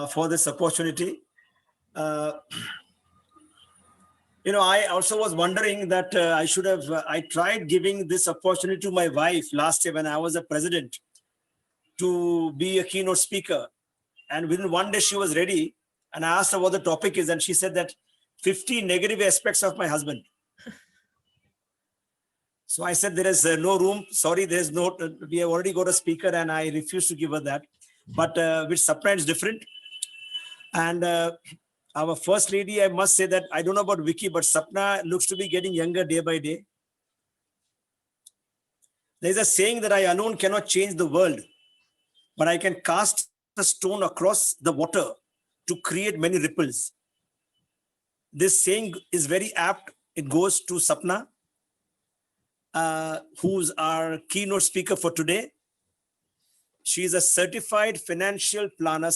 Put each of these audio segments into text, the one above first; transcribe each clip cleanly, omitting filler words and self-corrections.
for this opportunity. I also was wondering that I tried giving this opportunity to my wife last year when I was a president to be a keynote speaker. And within one day she was ready. And I asked her what the topic is. And she said that 50 negative aspects of my husband. So I said, there is no room. Sorry, there's no, we have already got a speaker and I refused to give her that. But with Sapna, it's different. And our first lady, I must say that I don't know about Vicky, but Sapna looks to be getting younger day by day. There's a saying that I alone cannot change the world, but I can cast a stone across the water to create many ripples. This saying is very apt. It goes to Sapna, who's our keynote speaker for today. She is a certified financial planner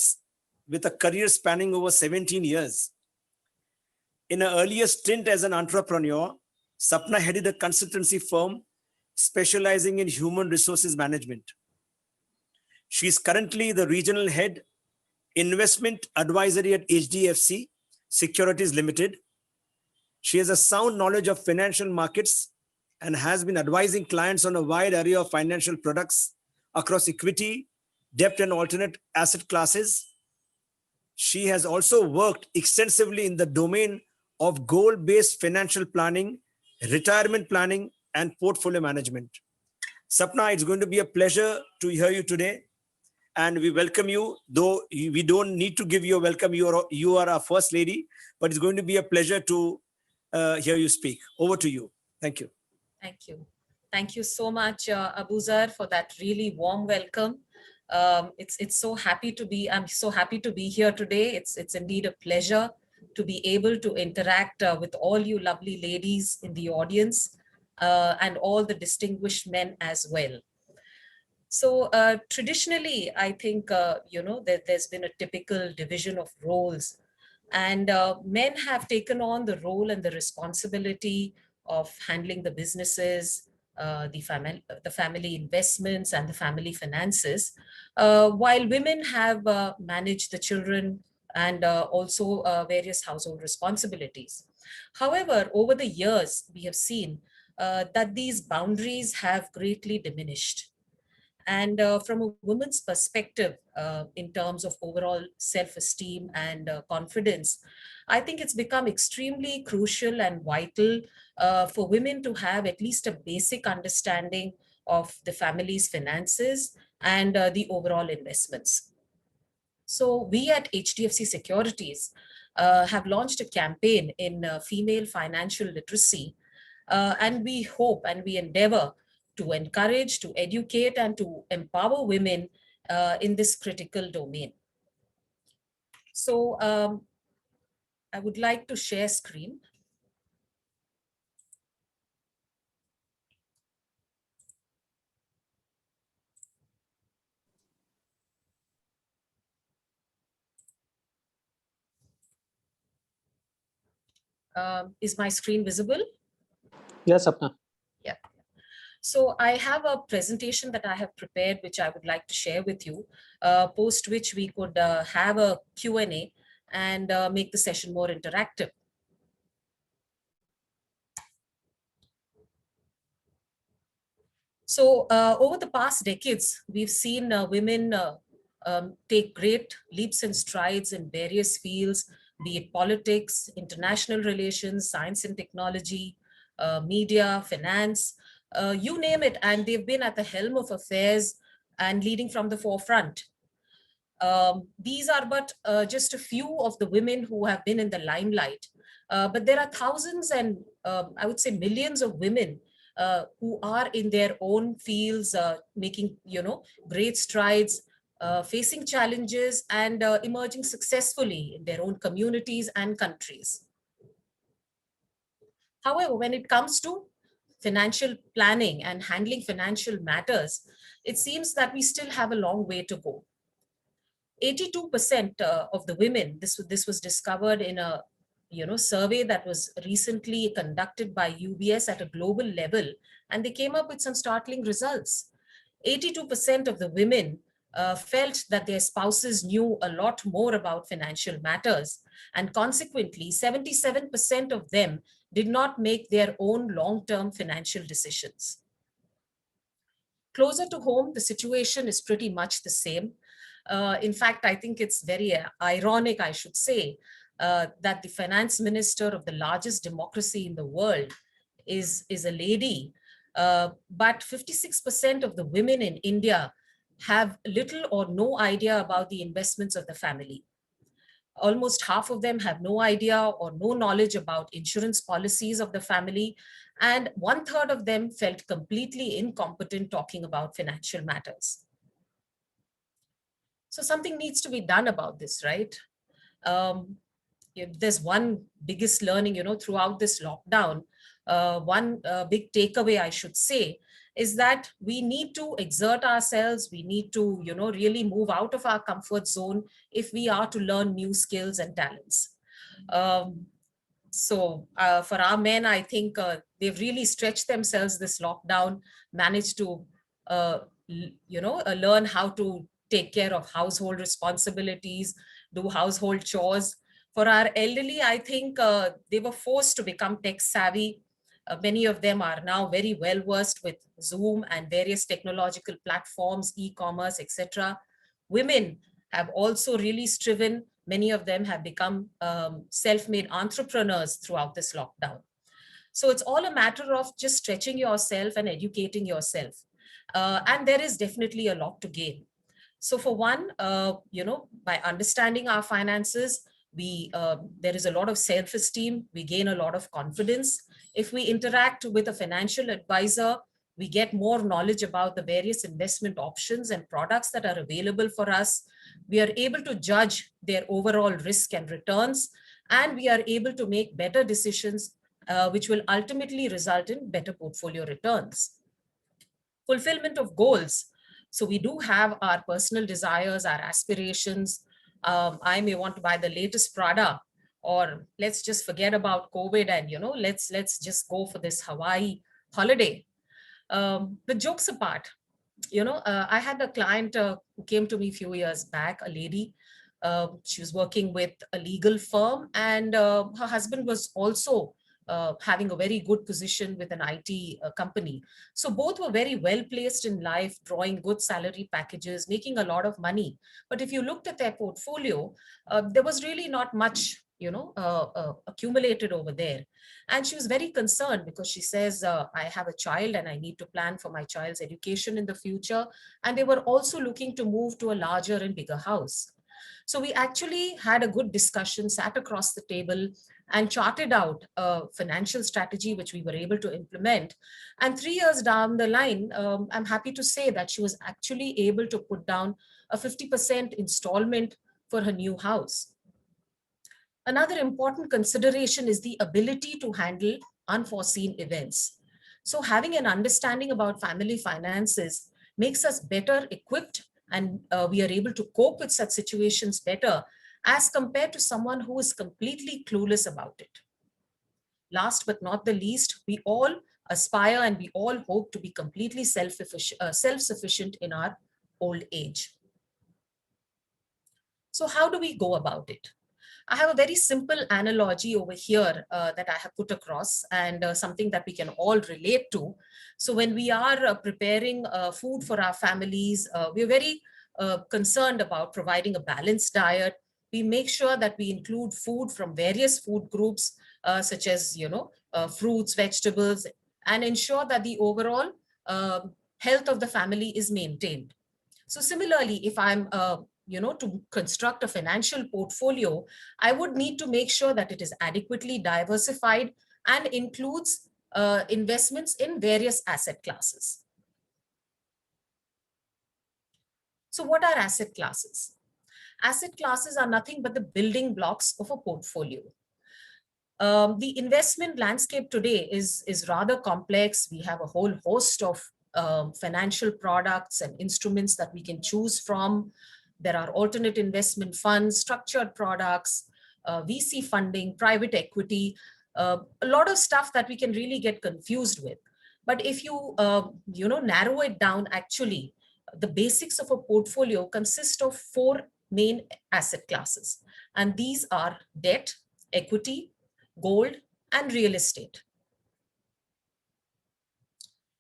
with a career spanning over 17 years. In her earlier stint as an entrepreneur, Sapna headed a consultancy firm specializing in human resources management. She is currently the regional head, investment advisory at HDFC Securities Limited. She has a sound knowledge of financial markets and has been advising clients on a wide array of financial products across equity, debt, and alternate asset classes. She has also worked extensively in the domain of goal-based financial planning, retirement planning, and portfolio management. Sapna, it's going to be a pleasure to hear you today. And we welcome you, though we don't need to give you a welcome. You are our first lady, but it's going to be a pleasure to hear you speak. Over to you. Thank you. Thank you. Thank you so much, Abuzar, for that really warm welcome. I'm so happy to be here today. It's indeed a pleasure to be able to interact with all you lovely ladies in the audience and all the distinguished men as well. So traditionally, I think, there's been a typical division of roles, and men have taken on the role and the responsibility of handling the businesses, the family investments and the family finances, while women have managed the children and also various household responsibilities. However, over the years, we have seen that these boundaries have greatly diminished. And from a woman's perspective, in terms of overall self-esteem and confidence, I think it's become extremely crucial and vital for women to have at least a basic understanding of the family's finances and the overall investments. So we at HDFC Securities have launched a campaign in female financial literacy, and we hope and we endeavor to encourage, to educate, and to empower women in this critical domain. So I would like to share screen. Is my screen visible? Yes, Sapna. Yeah. So I have a presentation that I have prepared, which I would like to share with you, post which we could have a Q&A and make the session more interactive. So over the past decades, we've seen women take great leaps and strides in various fields, be it politics, international relations, science and technology, media, finance, you name it, and they've been at the helm of affairs and leading from the forefront. These are but just a few of the women who have been in the limelight, but there are thousands and I would say millions of women who are in their own fields, making, great strides, facing challenges and emerging successfully in their own communities and countries. However, when it comes to financial planning and handling financial matters, it seems that we still have a long way to go. 82% of the women, this was discovered in a survey that was recently conducted by UBS at a global level, and they came up with some startling results. 82% of the women felt that their spouses knew a lot more about financial matters, and consequently, 77% of them did not make their own long-term financial decisions. Closer to home, the situation is pretty much the same. In fact, I think it's very ironic, I should say, that the finance minister of the largest democracy in the world is a lady, but 56% of the women in India have little or no idea about the investments of the family. Almost half of them have no idea or no knowledge about insurance policies of the family, and 1/3 of them felt completely incompetent talking about financial matters. So something needs to be done about this, right? Um, there's one biggest learning, throughout this lockdown. One big takeaway, I should say, is that we need to exert ourselves. We need to, really move out of our comfort zone if we are to learn new skills and talents. So for our men, I think they've really stretched themselves this lockdown, managed to, learn how to take care of household responsibilities, do household chores. For our elderly, I think they were forced to become tech savvy. Many of them are now very well versed with Zoom and various technological platforms, e-commerce, etc. Women have also really striven. Many of them have become self-made entrepreneurs throughout this lockdown. So it's all a matter of just stretching yourself and educating yourself. And there is definitely a lot to gain. So for one, by understanding our finances, there is a lot of self-esteem. We gain a lot of confidence. If we interact with a financial advisor, we get more knowledge about the various investment options and products that are available for us. We are able to judge their overall risk and returns, and we are able to make better decisions, which will ultimately result in better portfolio returns. Fulfillment of goals. So we do have our personal desires, our aspirations. I may want to buy the latest Prada, or let's just forget about COVID and, let's just go for this Hawaii holiday. But jokes apart, I had a client who came to me a few years back, a lady. She was working with a legal firm, and her husband was also having a very good position with an IT company. So both were very well placed in life, drawing good salary packages, making a lot of money. But if you looked at their portfolio, there was really not much, accumulated over there. And she was very concerned because she says, I have a child and I need to plan for my child's education in the future. And they were also looking to move to a larger and bigger house. So we actually had a good discussion, sat across the table and charted out a financial strategy, which we were able to implement. And 3 years down the line, I'm happy to say that she was actually able to put down a 50% installment for her new house. Another important consideration is the ability to handle unforeseen events. So having an understanding about family finances makes us better equipped, and we are able to cope with such situations better as compared to someone who is completely clueless about it. Last but not the least, we all aspire and we all hope to be completely self-sufficient in our old age. So how do we go about it? I have a very simple analogy over here that I have put across, and something that we can all relate to. So when we are preparing food for our families, we're very concerned about providing a balanced diet. We make sure that we include food from various food groups, such as, fruits, vegetables, and ensure that the overall health of the family is maintained. So similarly, if I'm to construct a financial portfolio, I would need to make sure that it is adequately diversified and includes investments in various asset classes. So what are asset classes? Asset classes are nothing but the building blocks of a portfolio. The investment landscape today is rather complex. We have a whole host of financial products and instruments that we can choose from. There are alternate investment funds, structured products, VC funding, private equity, a lot of stuff that we can really get confused with. But if you, narrow it down, actually, the basics of a portfolio consist of four main asset classes, and these are debt, equity, gold, and real estate.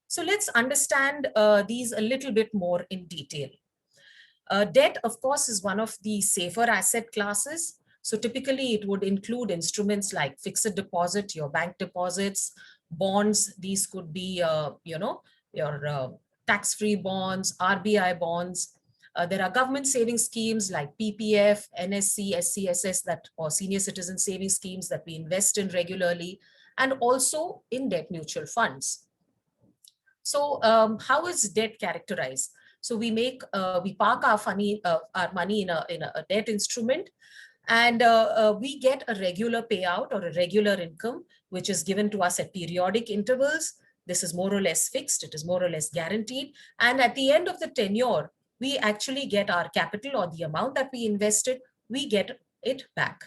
So let's understand these a little bit more in detail. Debt, of course, is one of the safer asset classes. So typically it would include instruments like fixed deposit, your bank deposits, bonds. These could be, your tax-free bonds, RBI bonds. There are government saving schemes like PPF, NSC, SCSS, that or senior citizen saving schemes that we invest in regularly, and also in debt mutual funds. So how is debt characterized? So we park our money in a debt instrument, and we get a regular payout or a regular income, which is given to us at periodic intervals. This is more or less fixed. It is more or less guaranteed. And at the end of the tenure, we actually get our capital, or the amount that we invested, we get it back.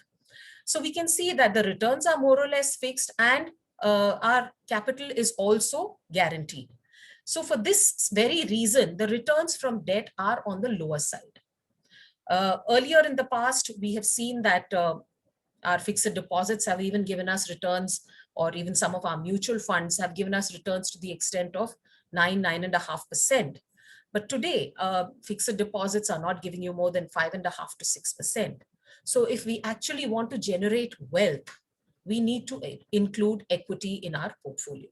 So we can see that the returns are more or less fixed, and our capital is also guaranteed. So for this very reason, the returns from debt are on the lower side. Earlier in the past, we have seen that our fixed deposits have even given us returns, or even some of our mutual funds have given us returns to the extent of 9.5%. But today, fixed deposits are not giving you more than 5.5 to 6%. So if we actually want to generate wealth, we need to include equity in our portfolio.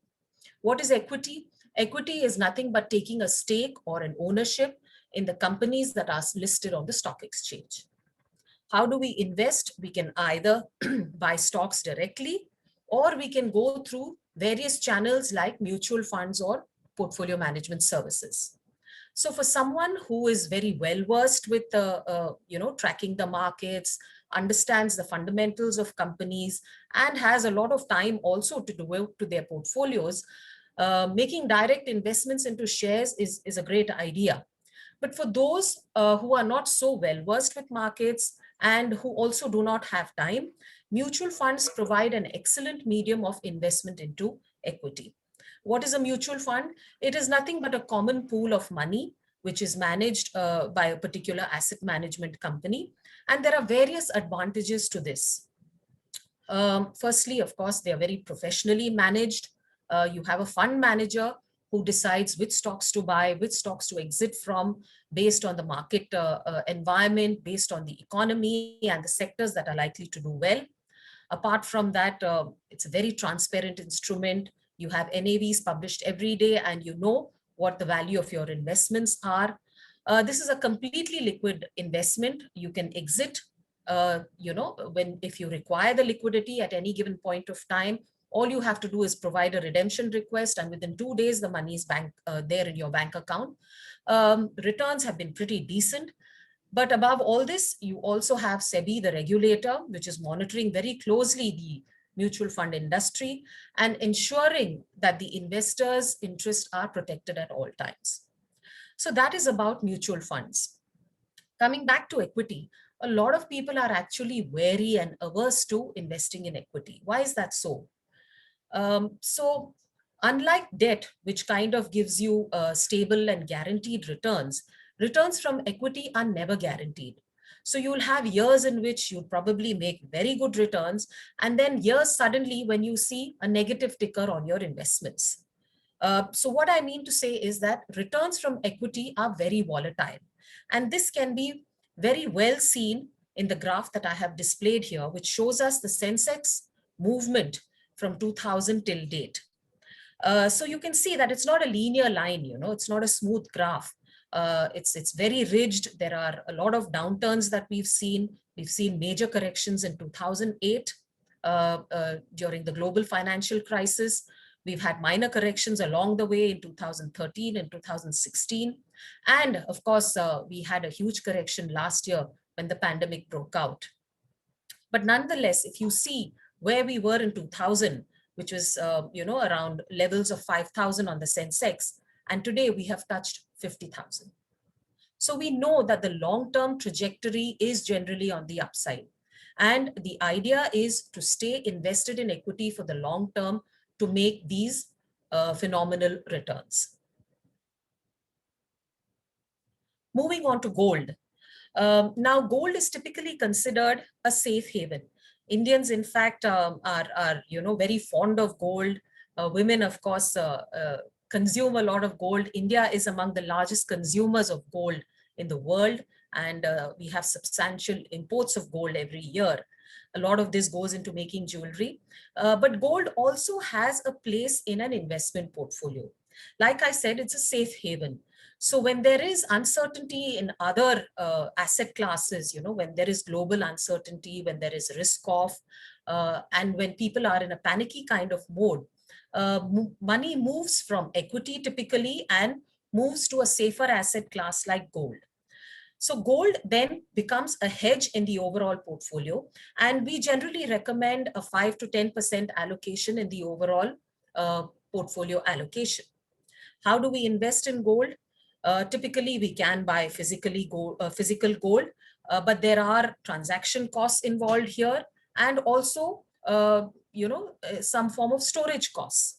What is equity? Equity is nothing but taking a stake or an ownership in the companies that are listed on the stock exchange. How do we invest? We can either buy stocks directly, or we can go through various channels like mutual funds or portfolio management services. So for someone who is very well versed with tracking the markets, understands the fundamentals of companies, and has a lot of time also to devote to their portfolios, making direct investments into shares is a great idea. But for those who are not so well versed with markets and who also do not have time, mutual funds provide an excellent medium of investment into equity. What is a mutual fund? It is nothing but a common pool of money which is managed by a particular asset management company. And there are various advantages to this. Firstly, of course, they are very professionally managed. You have a fund manager who decides which stocks to buy, which stocks to exit from, based on the market environment, based on the economy and the sectors that are likely to do well. Apart from that, it's a very transparent instrument. You have NAVs published every day, and you know what the value of your investments are. This is a completely liquid investment. You can exit, if you require the liquidity at any given point of time. All you have to do is provide a redemption request, and within 2 days, the money is there in your bank account. Returns have been pretty decent. But above all this, you also have SEBI, the regulator, which is monitoring very closely the mutual fund industry and ensuring that the investors' interests are protected at all times. So that is about mutual funds. Coming back to equity, a lot of people are actually wary and averse to investing in equity. Why is that so? So unlike debt, which kind of gives you stable and guaranteed returns, returns from equity are never guaranteed. So you'll have years in which you probably make very good returns, and then years suddenly when you see a negative ticker on your investments. So what I mean to say is that returns from equity are very volatile. And this can be very well seen in the graph that I have displayed here, which shows us the Sensex movement from 2000 till date. So you can see that it's not a linear line, it's not a smooth graph. It's very ridged. There are a lot of downturns that we've seen. We've seen major corrections in 2008 during the global financial crisis. We've had minor corrections along the way in 2013 and 2016. And of course, we had a huge correction last year when the pandemic broke out. But nonetheless, if you see where we were in 2000, which was around levels of 5,000 on the Sensex, and today we have touched 50,000. So we know that the long-term trajectory is generally on the upside. And the idea is to stay invested in equity for the long term to make these phenomenal returns. Moving on to gold. Now, gold is typically considered a safe haven. Indians, in fact, are very fond of gold. Women, of course, consume a lot of gold. India is among the largest consumers of gold in the world, and we have substantial imports of gold every year. A lot of this goes into making jewelry, but gold also has a place in an investment portfolio. Like I said, it's a safe haven. So when there is uncertainty in other asset classes, when there is global uncertainty, when there is risk off, and when people are in a panicky kind of mode, money moves from equity typically and moves to a safer asset class like gold. So gold then becomes a hedge in the overall portfolio, and we generally recommend a 5 to 10% allocation in the overall portfolio allocation. How do we invest in gold? Typically, we can buy physical gold, but there are transaction costs involved here, and also, some form of storage costs.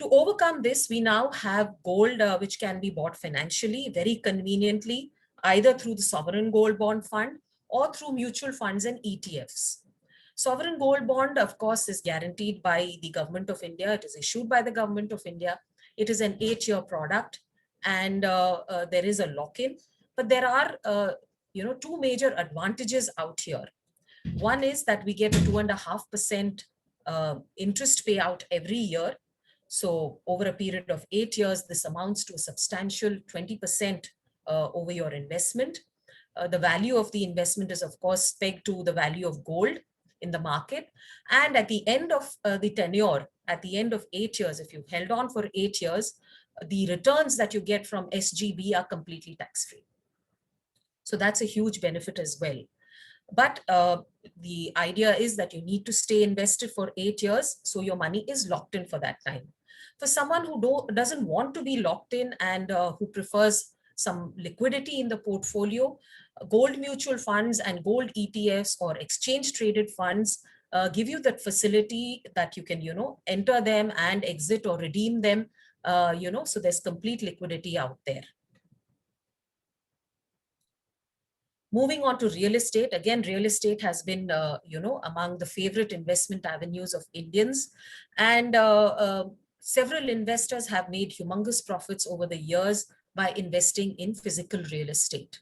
To overcome this, we now have gold which can be bought financially very conveniently, either through the sovereign gold bond fund or through mutual funds and ETFs. Sovereign gold bond, of course, is guaranteed by the government of India. It is issued by the government of India. It is an 8-year product, and there is a lock-in. But there are, two major advantages out here. One is that we get a 2.5% interest payout every year. So over a period of 8 years, this amounts to a substantial 20% over your investment. The value of the investment is, of course, pegged to the value of gold in the market. And at the end of the tenure, at the end of 8 years, if you've held on for 8 years, the returns that you get from SGB are completely tax-free. So that's a huge benefit as well. But the idea is that you need to stay invested for 8 years, so your money is locked in for that time. For someone who doesn't want to be locked in and who prefers some liquidity in the portfolio, gold mutual funds and gold ETFs or exchange traded funds give you that facility that you can, enter them and exit or redeem them, so there's complete liquidity out there. Moving on to real estate. Again, real estate has been, among the favorite investment avenues of Indians. And several investors have made humongous profits over the years by investing in physical real estate.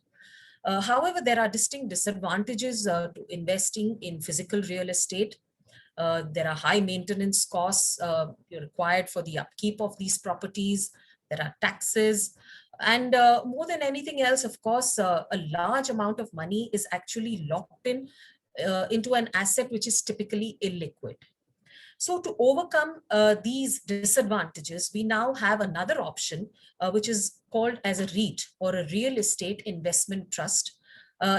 However, there are distinct disadvantages to investing in physical real estate. There are high maintenance costs required for the upkeep of these properties. There are taxes. And more than anything else, of course, a large amount of money is actually locked in into an asset which is typically illiquid. So to overcome these disadvantages, we now have another option, which is called as a REIT, or a real estate investment trust.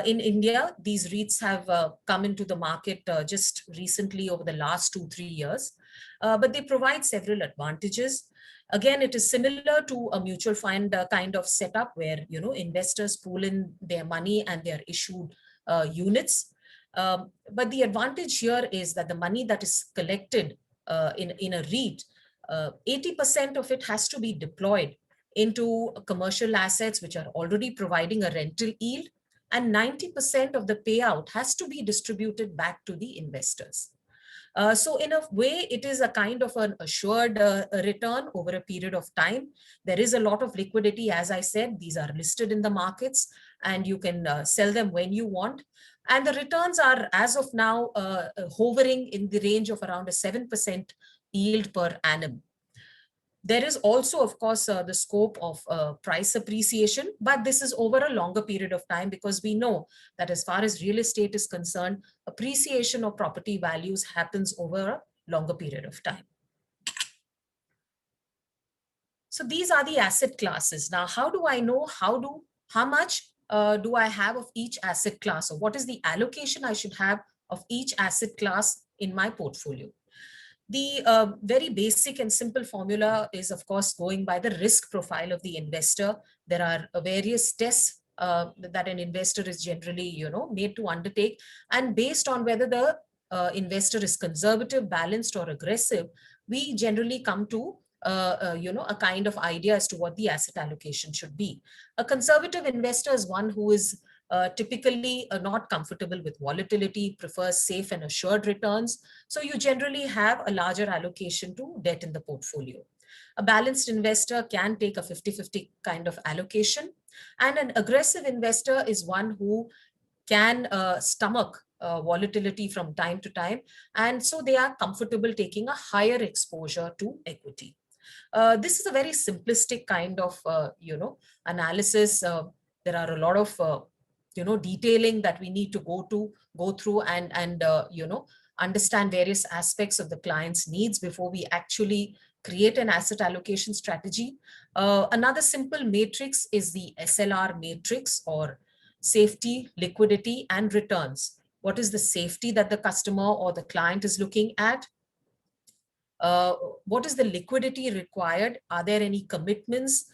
In India, these REITs have come into the market just recently over the last 2-3 years, but they provide several advantages. Again, it is similar to a mutual fund kind of setup where, investors pool in their money and they're issued units. But the advantage here is that the money that is collected in a REIT, 80% of it has to be deployed into commercial assets which are already providing a rental yield, and 90% of the payout has to be distributed back to the investors. So in a way, it is a kind of an assured return over a period of time. There is a lot of liquidity. As I said, these are listed in the markets and you can sell them when you want. And the returns are, as of now, hovering in the range of around a 7% yield per annum. There is also, of course, the scope of price appreciation, but this is over a longer period of time, because we know that as far as real estate is concerned, appreciation of property values happens over a longer period of time. So these are the asset classes. Now, how do I know how much do I have of each asset class, or what is the allocation I should have of each asset class in my portfolio? The very basic and simple formula is, of course, going by the risk profile of the investor. There are various tests that an investor is generally, made to undertake. And based on whether the investor is conservative, balanced, or aggressive, we generally come to a kind of idea as to what the asset allocation should be. A conservative investor is one who is typically not comfortable with volatility, prefers safe and assured returns. So you generally have a larger allocation to debt in the portfolio. A balanced investor can take a 50-50 kind of allocation. And an aggressive investor is one who can stomach volatility from time to time. And so they are comfortable taking a higher exposure to equity. This is a very simplistic kind of, analysis. There are a lot of, detailing that we need to go through and understand various aspects of the client's needs before we actually create an asset allocation strategy. Another simple matrix is the SLR matrix, or safety, liquidity, and returns. What is the safety that the customer or the client is looking at? What is the liquidity required? Are there any commitments?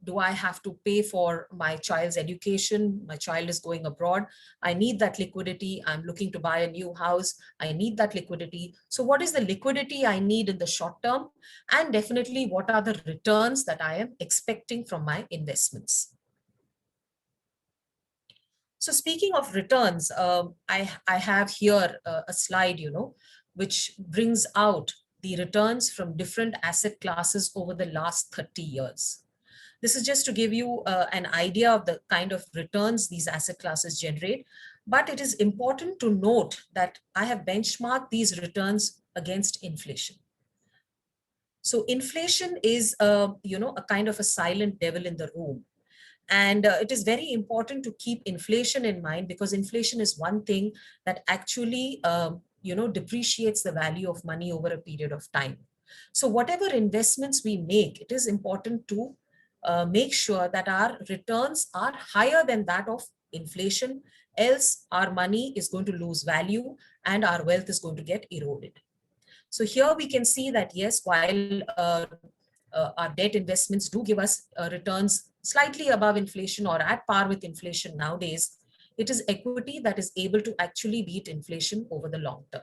Do I have to pay for my child's education? My child is going abroad. I need that liquidity. I'm looking to buy a new house. I need that liquidity. So what is the liquidity I need in the short term? And definitely, what are the returns that I am expecting from my investments? So speaking of returns, I have here a slide, which brings out the returns from different asset classes over the last 30 years. This is just to give you an idea of the kind of returns these asset classes generate. But it is important to note that I have benchmarked these returns against inflation. So inflation is, a kind of a silent devil in the room. And it is very important to keep inflation in mind, because inflation is one thing that actually, depreciates the value of money over a period of time. So whatever investments we make, it is important to make sure that our returns are higher than that of inflation, else our money is going to lose value and our wealth is going to get eroded. So here we can see that, yes, while our debt investments do give us returns slightly above inflation or at par with inflation nowadays, it is equity that is able to actually beat inflation over the long term.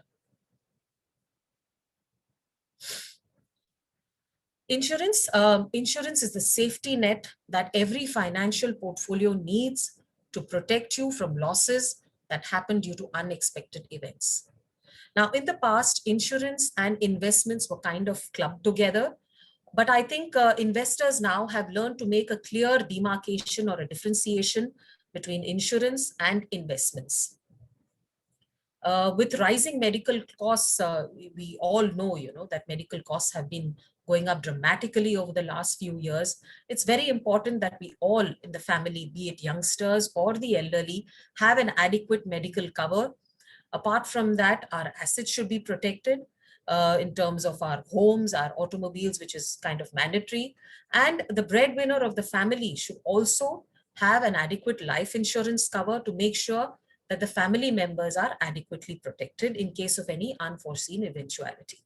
Insurance. Insurance is the safety net that every financial portfolio needs to protect you from losses that happen due to unexpected events. Now, in the past, insurance and investments were kind of clubbed together. But I think investors now have learned to make a clear demarcation or a differentiation between insurance and investments. With rising medical costs, we all know, that medical costs have been going up dramatically over the last few years. It's very important that we all in the family, be it youngsters or the elderly, have an adequate medical cover. Apart from that, our assets should be protected. In terms of our homes, our automobiles, which is kind of mandatory. And the breadwinner of the family should also have an adequate life insurance cover to make sure that the family members are adequately protected in case of any unforeseen eventuality.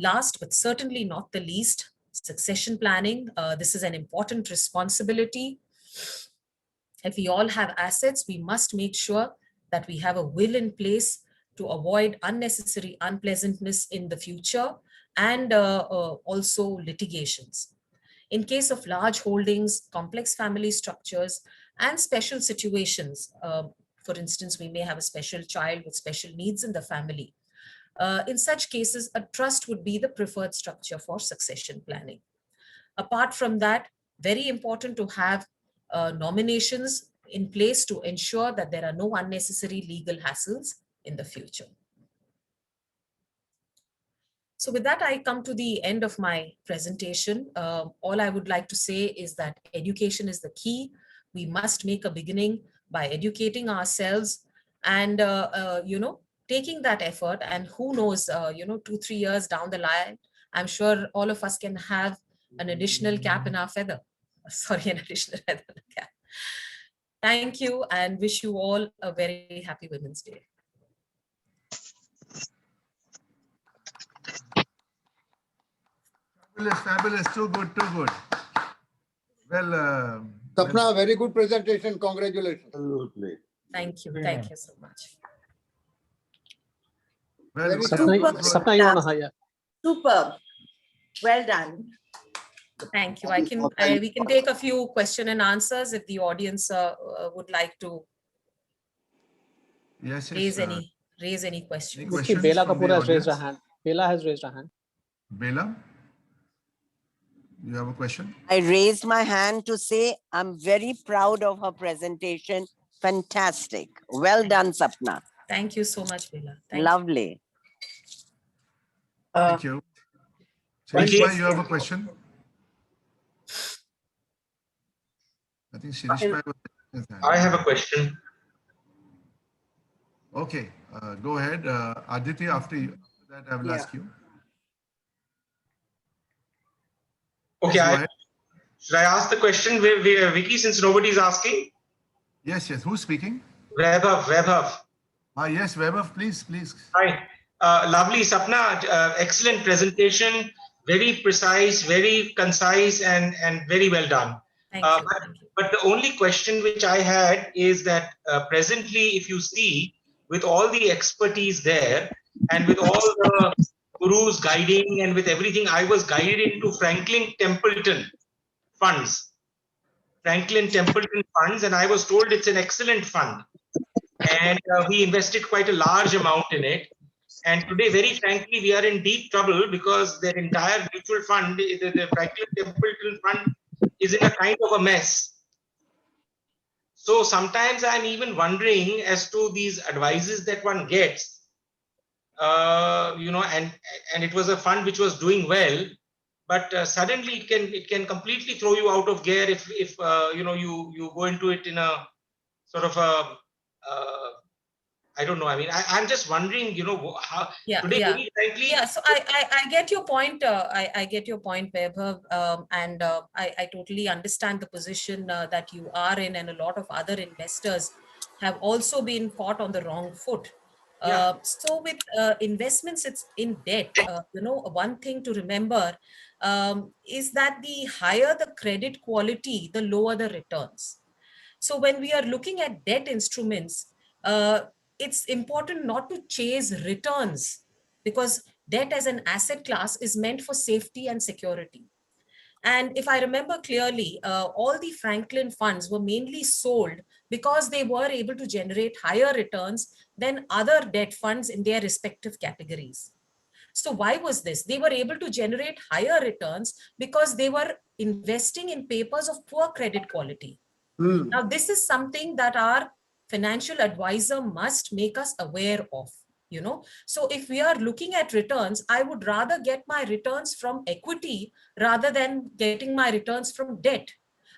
Last, but certainly not the least, succession planning. This is an important responsibility. If we all have assets, we must make sure that we have a will in place to avoid unnecessary unpleasantness in the future, and also litigations. In case of large holdings, complex family structures, and special situations, for instance, we may have a special child with special needs in the family. In such cases, a trust would be the preferred structure for succession planning. Apart from that, very important to have nominations in place to ensure that there are no unnecessary legal hassles in the future. So with that, I come to the end of my presentation. All I would like to say is that education is the key. We must make a beginning by educating ourselves and, taking that effort. And who knows, 2-3 years down the line, I'm sure all of us can have an additional cap in our feather. Sorry, an additional feather in the cap. Thank you, and wish you all a very happy Women's Day. Fabulous, fabulous, too good, too good. Well, Sapna, very good presentation. Congratulations. Absolutely. Thank you. Thank you so much. Well, Sapna, you want to hire? Superb. Well done. Thank you. We can take a few question and answers if the audience would like to Yes, raise yes. any questions. questions Bela from the Kapoor has raised a audience? hand. Bela has raised a hand. Bela, you have a question? I raised my hand to say I'm very proud of her presentation. Fantastic. Well done, Sapna. Thank you so much, Bela. Thank you. Lovely. Thank you. One Shirish Bhai, question. you have a question? I think Shirish Bhai was raising his hand. I have a question. Okay, go ahead. Aditi, after that, I will Yeah. ask you. Okay, Yes, go ahead. should I ask the question, Vicky, since nobody's asking? Yes, yes. Who's speaking? Vaibhav. Yes, Vaibhav, please, please. Hi. Lovely, Sapna. Excellent presentation. Very precise, very concise, and very well done. Thank you. Thank you. But the only question which I had is that presently, if you see, with all the expertise there and with all the gurus guiding and with everything, I was guided into Franklin Templeton funds. Franklin Templeton funds, and I was told it's an excellent fund. And we invested quite a large amount in it. And today, very frankly, we are in deep trouble because their entire mutual fund, the Franklin Templeton fund, is in a kind of a mess. So sometimes I'm even wondering as to these advices that one gets, and it was a fund which was doing well, but suddenly it can completely throw you out of gear if you go into it in a sort of a I don't know. I mean, I'm just wondering, how today, very frankly. Yeah, so I get your point. I get your point, Vaibhav, and I totally understand the position that you are in, and a lot of other investors have also been caught on the wrong foot. Yeah. So with investments, it's in debt. One thing to remember is that the higher the credit quality, the lower the returns. So when we are looking at debt instruments, it's important not to chase returns, because debt as an asset class is meant for safety and security. And if I remember clearly, all the Franklin funds were mainly sold because they were able to generate higher returns than other debt funds in their respective categories. So why was this? They were able to generate higher returns because they were investing in papers of poor credit quality. Now, this is something that our financial advisor must make us aware of. So if we are looking at returns, I would rather get my returns from equity rather than getting my returns from debt.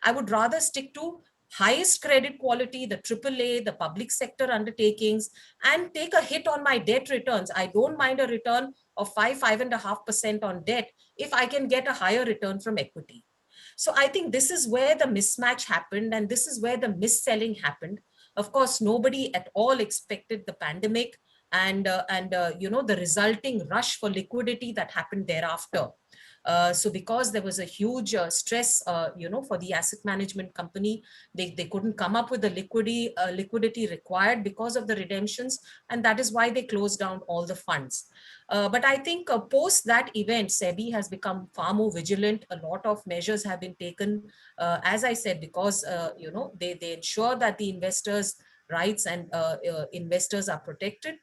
I would rather stick to highest credit quality, the AAA, the public sector undertakings, and take a hit on my debt returns. I don't mind a return of 5.5% on debt if I can get a higher return from equity. So I think this is where the mismatch happened, and this is where the mis-selling happened. Of course, nobody at all expected the pandemic and the resulting rush for liquidity that happened thereafter. So because there was a huge stress, for the asset management company, they couldn't come up with the liquidity required because of the redemptions, and that is why they closed down all the funds. But I think post that event, SEBI has become far more vigilant. A lot of measures have been taken, as I said, because they ensure that the investors' rights and investors are protected.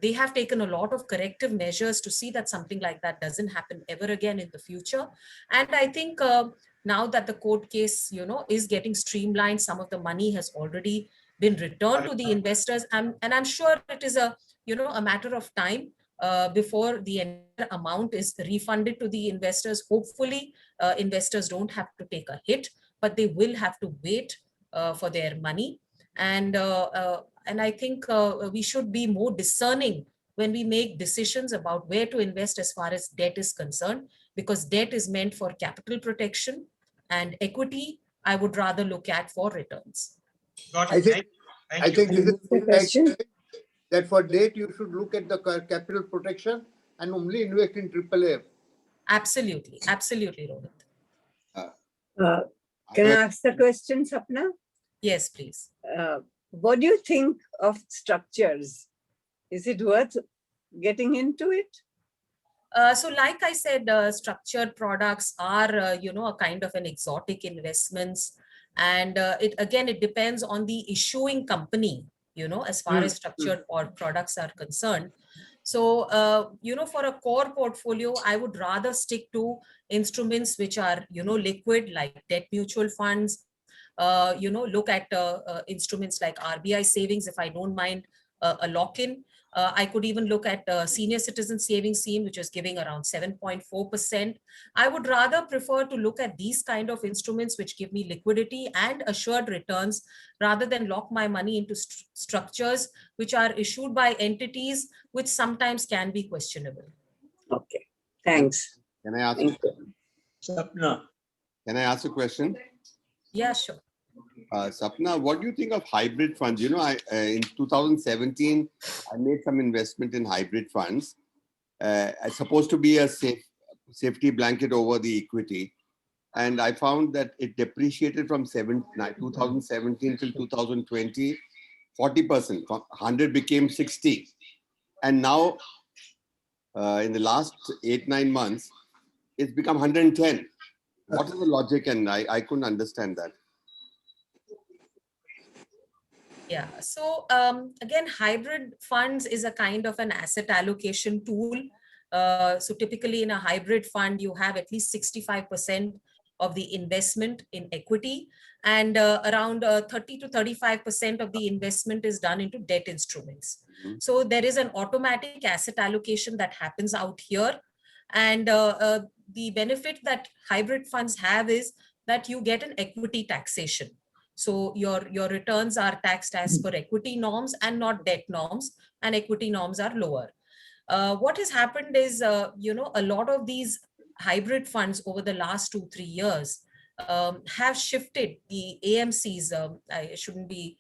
They have taken a lot of corrective measures to see that something like that doesn't happen ever again in the future. And I think now that the court case, is getting streamlined, some of the money has already been returned to the investors. And I'm sure it is a matter of time before the entire amount is refunded to the investors. Hopefully, investors don't have to take a hit, but they will have to wait for their money. And I think we should be more discerning when we make decisions about where to invest as far as debt is concerned, because debt is meant for capital protection, and equity I would rather look at for returns. Got I it. think- Thank I you. think this is The question? that for debt, you should look at the capital protection and only invest in AAA. Absolutely, Rohit. Can I ask the question, Sapna? Yes, please. What do you think of structures? Is it worth getting into it? So like I said, structured products are, a kind of an exotic investments. And it depends on the issuing company, as far as structured products are concerned. So, for a core portfolio, I would rather stick to instruments which are, liquid, like debt mutual funds, look at instruments like RBI savings, if I don't mind a lock-in. I could even look at senior citizen savings scheme, which is giving around 7.4%. I would rather prefer to look at these kind of instruments which give me liquidity and assured returns, rather than lock my money into structures which are issued by entities which sometimes can be questionable. Okay, thanks. Can I ask? Thank you. Sapna. Can I ask a question? Yeah, sure. Sapna, what do you think of hybrid funds? In 2017, I made some investment in hybrid funds. It's supposed to be a safety blanket over the equity. And I found that it depreciated from 2017 till 2020, 40%. 100 became 60. And now, in the last 8-9 months, it's become 110. What is the logic? And I couldn't understand that. Yeah. So again, hybrid funds is a kind of an asset allocation tool. So typically in a hybrid fund, you have at least 65% of the investment in equity, and around 30 to 35% of the investment is done into debt instruments. Mhm. So there is an automatic asset allocation that happens out here. And the benefit that hybrid funds have is that you get an equity taxation. So your returns are taxed as per equity norms and not debt norms, and equity norms are lower. What has happened is, a lot of these hybrid funds over the last 2-3 years have shifted the AMCs. I shouldn't be,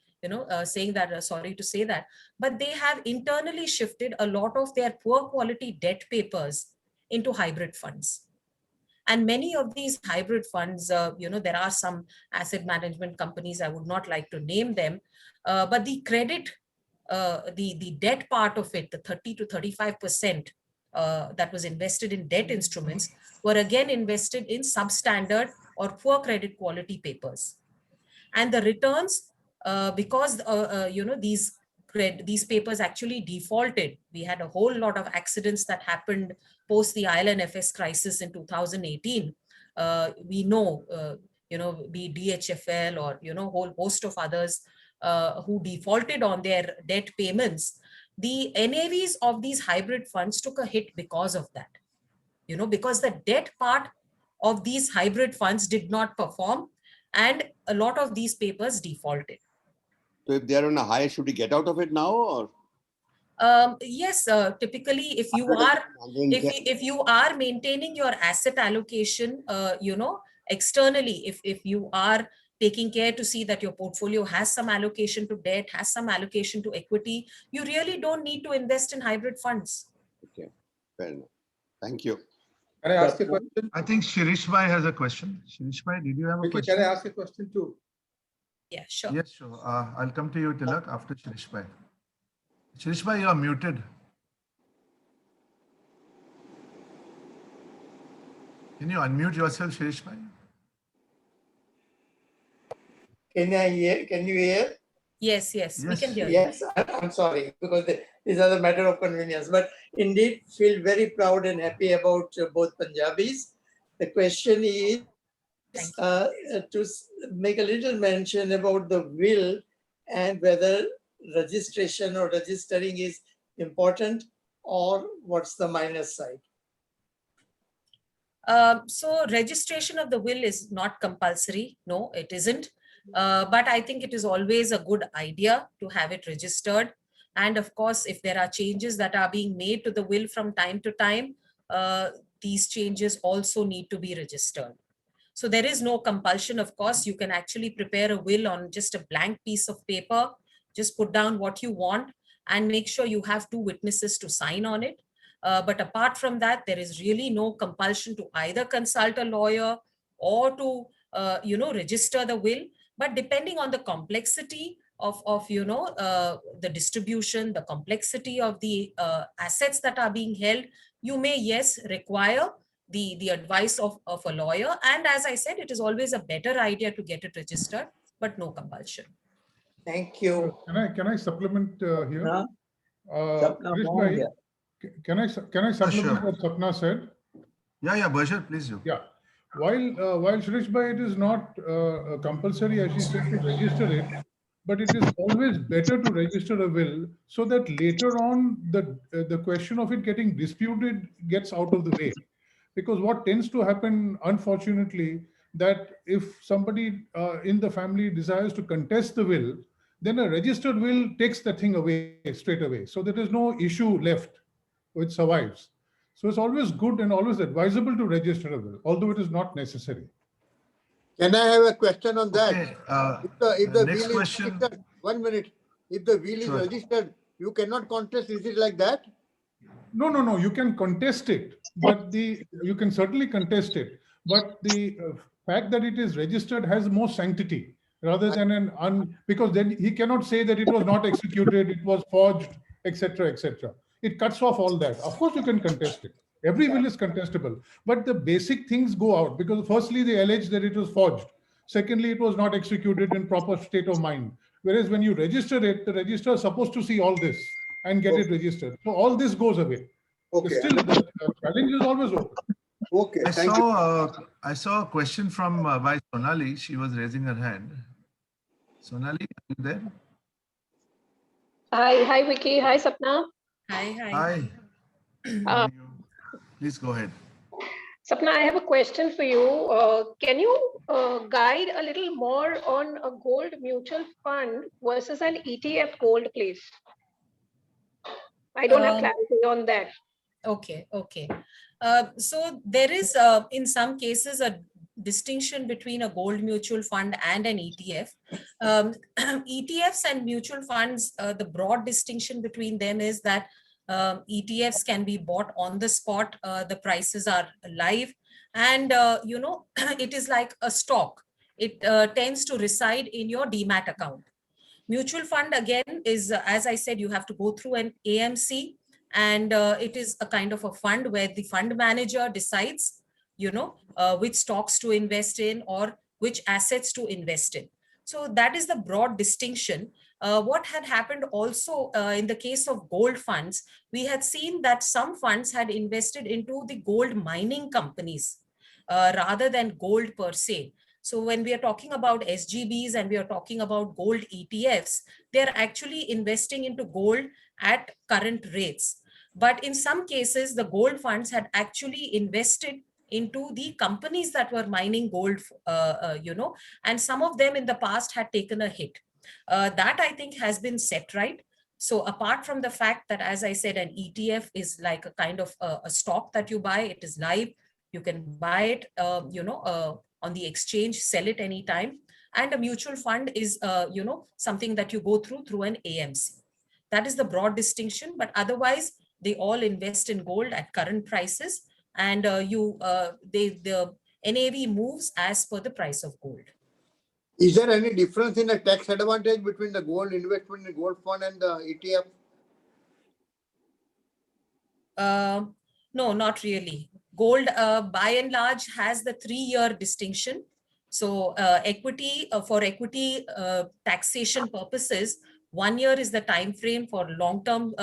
saying that, sorry to say that, but they have internally shifted a lot of their poor quality debt papers into hybrid funds. And many of these hybrid funds, there are some asset management companies, I would not like to name them, but the credit, the debt part of it, the 30 to 35% that was invested in debt instruments, were again invested in substandard or poor credit quality papers. And the returns, because these papers actually defaulted. We had a whole lot of accidents that happened post the IL&FS crisis in 2018. We know, be DHFL or, whole host of others who defaulted on their debt payments. The NAVs of these hybrid funds took a hit because of that, because the debt part of these hybrid funds did not perform, and a lot of these papers defaulted. So if they're on a high, should we get out of it now? Or Yes, typically, if you are if you are maintaining your asset allocation, externally, if you are taking care to see that your portfolio has some allocation to debt, has some allocation to equity, you really don't need to invest in hybrid funds. Okay, fair enough. Thank you. Can I ask a question? I think Shirish Bhai has a question. Shirish Bhai, did you have a Vicky, question? can I ask a question too? Yeah, sure. Yes, sure. I'll come to you, Tilak, after Shirish Bhai. Shirish Bhai, you are muted. Can you unmute yourself, Shirish Bhai? Can you hear? Yes, we Yes. can hear you. Yes, I'm sorry, because these are a matter of convenience, but indeed feel very proud and happy about both Punjabis. The question is to make a little mention about the will and whether registration or registering is important, or what's the minus side. So registration of the will is not compulsory. No, it isn't. But I think it is always a good idea to have it registered. And of course, if there are changes that are being made to the will from time to time, these changes also need to be registered. So there is no compulsion. Of course, you can actually prepare a will on just a blank piece of paper, just put down what you want and make sure you have 2 witnesses to sign on it. But apart from that, there is really no compulsion to either consult a lawyer or to, register the will. But depending on the complexity of the distribution, the complexity of the assets that are being held, you may, yes, require the advice of a lawyer. And as I said, it is always a better idea to get it registered, but no compulsion. Thank you. Can I supplement here? Sapna, Sapna, Krish Mohan bhai, here. can I supplement sure. what Sapna said? Yeah, Bashar, please do. Yeah. While Shirish bhai, it is not compulsory, as she said, to register it, but it is always better to register a will so that later on the question of it getting disputed gets out of the way. Because what tends to happen, unfortunately, that if somebody in the family desires to contest the will, then a registered will takes the thing away straight away. So there is no issue left which survives. So it's always good and always advisable to register a will, although it is not necessary. Can I have a question on that? Okay, If the next will is question. registered, 1 minute. If the will is Sure. registered, you cannot contest. Is it like that? No. You can contest it, but you can certainly contest it. But the fact that it is registered has more sanctity rather than because then he cannot say that it was not executed, it was forged, etc., etc. It cuts off all that. Of course, you can contest it. Every will is contestable, but the basic things go out because firstly, they allege that it was forged. Secondly, it was not executed in proper state of mind. Whereas when you register it, the registrar is supposed to see all this and get it registered. So all this goes away. Okay. Still, the challenge is always open. Okay. Thank you. I saw a question from by Sonali. She was raising her hand. Sonali, are you there? Hi, Vicky. Hi, Sapna. Hi. Hi. Please go ahead. Sapna, I have a question for you. Can you guide a little more on a gold mutual fund versus an ETF gold, please? I don't have clarity on that. Okay. So there is, in some cases, a distinction between a gold mutual fund and an ETF. ETFs and mutual funds, the broad distinction between them is that ETFs can be bought on the spot. The prices are live, and it is like a stock. It tends to reside in your demat account. Mutual fund again is, as I said, you have to go through an AMC, and it is a kind of a fund where the fund manager decides, which stocks to invest in or which assets to invest in. So that is the broad distinction. What had happened also in the case of gold funds, we had seen that some funds had invested into the gold mining companies rather than gold per se. So when we are talking about SGBs and we are talking about gold ETFs, they're actually investing into gold at current rates. But in some cases, the gold funds had actually invested into the companies that were mining gold, and some of them in the past had taken a hit. That I think has been set right. So apart from the fact that, as I said, an ETF is like a kind of a stock that you buy, it is live, you can buy it, on the exchange, sell it anytime. And a mutual fund is, something that you go through an AMC. That is the broad distinction, but otherwise they all invest in gold at current prices, and the NAV moves as per the price of gold. Is there any difference in the tax advantage between the gold investment in gold fund and the ETF? No, not really. Gold, by and large, has the 3-year distinction. So equity, for equity taxation purposes, 1 year is the time frame for long-term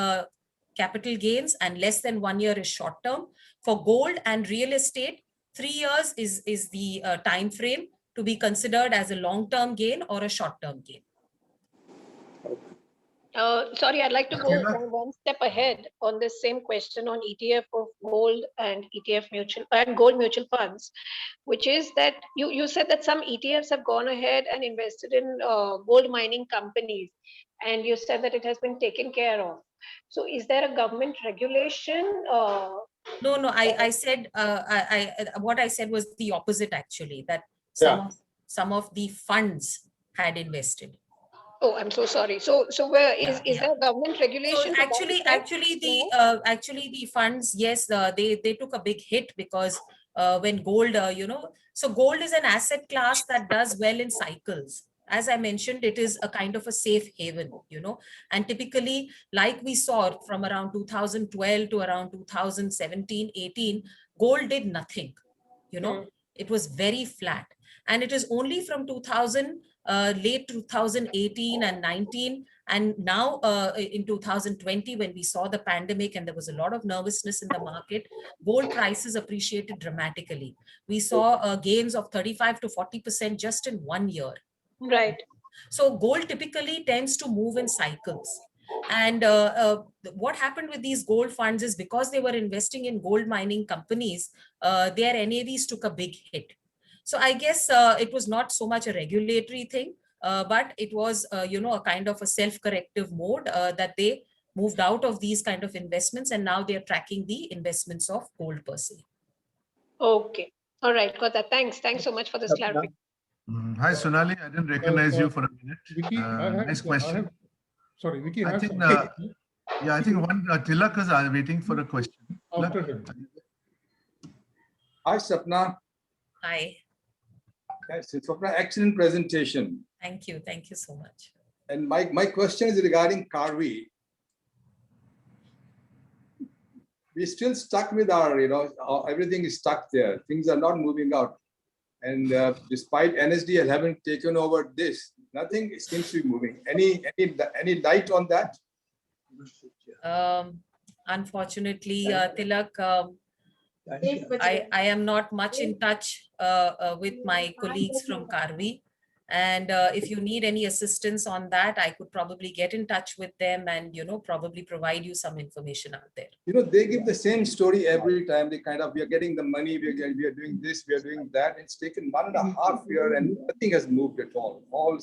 capital gains, and less than 1 year is short-term. For gold and real estate, 3 years is the time frame to be considered as a long-term gain or a short-term gain. Sorry, I'd like to go one step ahead on this same question on ETF of gold and ETF mutual and gold mutual funds, which is that you said that some ETFs have gone ahead and invested in gold mining companies, and you said that it has been taken care of. So is there a government regulation? No, I said, what I said was the opposite actually, that some of the funds had invested. Oh, I'm so sorry. So where is there government regulation? So actually the funds, yes, they took a big hit because when gold, so gold is an asset class that does well in cycles. as I mentioned, it is a kind of a safe haven, and typically, like we saw from around 2012 to around 2017, 18, gold did nothing, it was very flat. And it is only from 2000, late 2018 and 19, and now in 2020, when we saw the pandemic and there was a lot of nervousness in the market, gold prices appreciated dramatically. We saw gains of 35 to 40% just in 1 year. Right. So gold typically tends to move in cycles. And what happened with these gold funds is because they were investing in gold mining companies, their NAVs took a big hit. So I guess it was not so much a regulatory thing, but it was, a kind of a self-corrective mode that they moved out of these kind of investments, and now they are tracking the investments of gold per se. Okay. All right. Got that. Thanks. Thanks so much for this clarification. Hi, Sonali. I didn't recognize you for a minute. Vicky, Nice question. Sorry, Vicky. I think, I think one Tilak is waiting for a question. After him. Hi, Sapna. Hi. Yes, Sapna, excellent presentation. Thank you. Thank you so much. And my question is regarding Karvy. We're still stuck with our, everything is stuck there. Things are not moving out. And despite NSDL having taken over this, nothing seems to be moving. Any light on that? Unfortunately, Tilak, I am not much in touch with my colleagues from Karvy. And if you need any assistance on that, I could probably get in touch with them and, probably provide you some information out there. They give the same story every time. They kind of, we are getting the money, we are doing this, we are doing that. It's taken 1.5 years and nothing has moved at all. All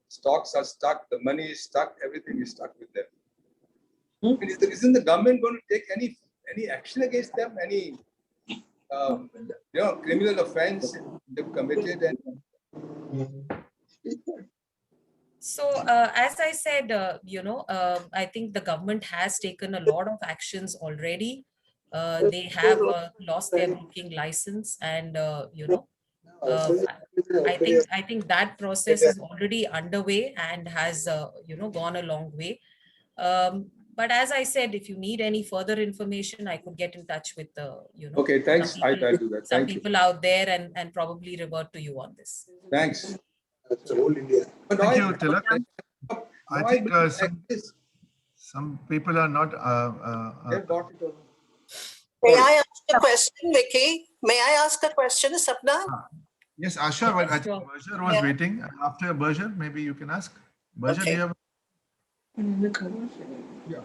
stocks are stuck, the money is stuck, everything is stuck with them. Isn't the government going to take any action against them? Any criminal offense they've committed? So as I said, I think the government has taken a lot of actions already. They have lost their broking license, and I think that process is already underway and has gone a long way. But as I said, if you need any further information, I could get in touch with the Okay, thanks. I do that. Some Thank people out there and probably revert to you on this. Thanks. Thank you, Tilak. I think some people are not. May I ask a question, Vicky? May I ask a question, Sapna? Yes, Asha, I think Berger was waiting. After Berger, maybe you can ask. Berger, do you have? Yeah.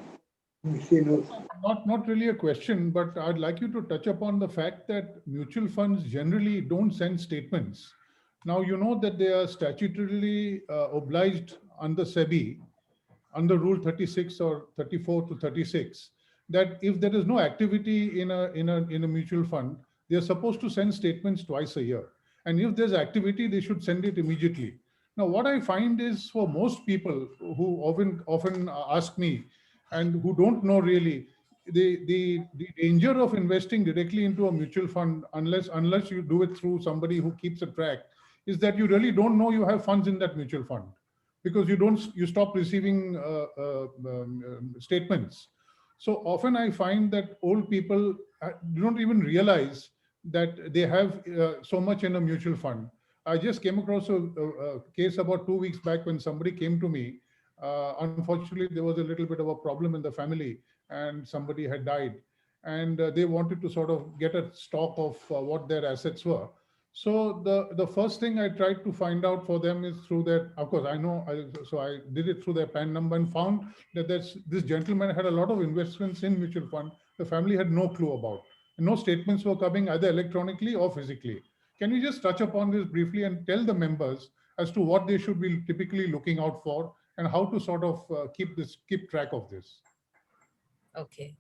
Not really a question, but I'd like you to touch upon the fact that mutual funds generally don't send statements. Now, you know that they are statutorily obliged under SEBI, under Rule 36 or 34 to 36, that if there is no activity in a mutual fund, they are supposed to send statements twice a year. And if there's activity, they should send it immediately. Now, what I find is for most people who often ask me and who don't know really, the danger of investing directly into a mutual fund, unless you do it through somebody who keeps a track, is that you really don't know you have funds in that mutual fund because you stop receiving statements. So often I find that old people don't even realize that they have so much in a mutual fund. I just came across a case about 2 weeks back when somebody came to me. Unfortunately, there was a little bit of a problem in the family and somebody had died. And they wanted to sort of get a stock of what their assets were. So the first thing I tried to find out for them is through their, of course, so I did it through their PAN number and found that this gentleman had a lot of investments in mutual fund. The family had no clue about. And no statements were coming either electronically or physically. Can you just touch upon this briefly and tell the members as to what they should be typically looking out for and how to sort of keep track of this? Okay.